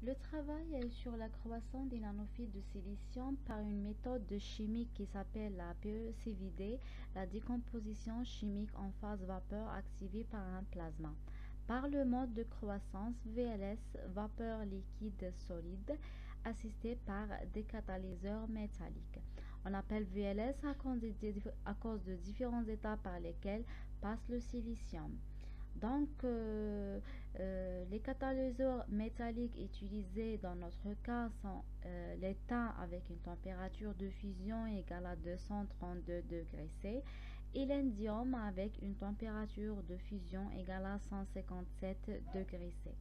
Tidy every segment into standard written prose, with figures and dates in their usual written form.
Le travail est sur la croissance des nanophiles de silicium par une méthode de chimique qui s'appelle la PECVD, la décomposition chimique en phase vapeur activée par un plasma. Par le mode de croissance VLS, vapeur liquide solide, assisté par des catalyseurs métalliques. On appelle VLS à cause de différentes étapes par lesquelles passe le silicium. Donc, les catalyseurs métalliques utilisés dans notre cas sont l'étain avec une température de fusion égale à 232 degrés C et l'indium avec une température de fusion égale à 157 degrés C.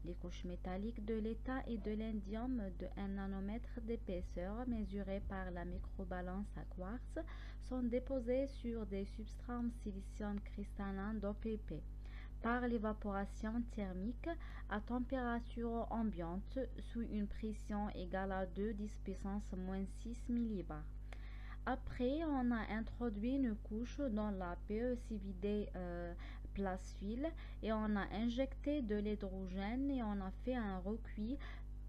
Les couches métalliques de l'étain et de l'indium de 1 nanomètre d'épaisseur mesurées par la microbalance à quartz sont déposées sur des substrats silicium cristallin d'OPP par l'évaporation thermique à température ambiante sous une pression égale à 2 10 puissance moins 6 millibars. Après, on a introduit une couche dans la PECVD place fil et on a injecté de l'hydrogène et on a fait un recuit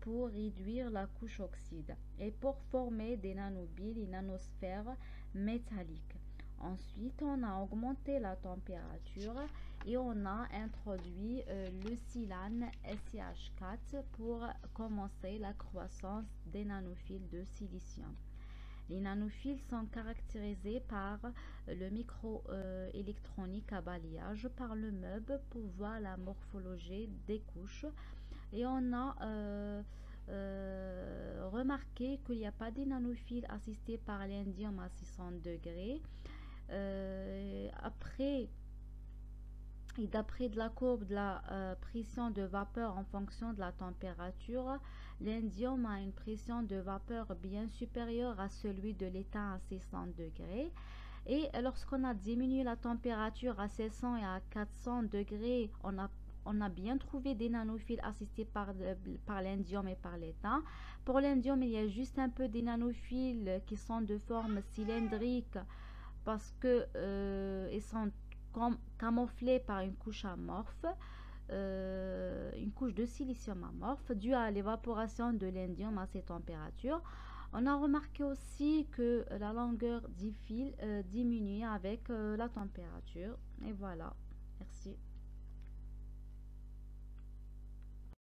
pour réduire la couche oxyde et pour former des nanobilles et nanosphères métalliques. Ensuite, on a augmenté la température et on a introduit le silane SiH4 pour commencer la croissance des nanophiles de silicium. Les nanophiles sont caractérisés par le microélectronique à balayage, par le meuble pour voir la morphologie des couches. Et on a remarqué qu'il n'y a pas de nanophiles assistés par l'indium à 600 degrés. Et d'après la courbe de la pression de vapeur en fonction de la température, l'indium a une pression de vapeur bien supérieure à celui de l'étain à 600 degrés. Et lorsqu'on a diminué la température à 600 et à 400 degrés, on a bien trouvé des nanophiles assistés par l'indium et par l'étain. Pour l'indium, il y a juste un peu des nanophiles qui sont de forme cylindrique parce que ils sont camouflés par une couche amorphe, une couche de silicium amorphe due à l'évaporation de l'indium à ces températures. On a remarqué aussi que la longueur du fil diminue avec la température. Et voilà.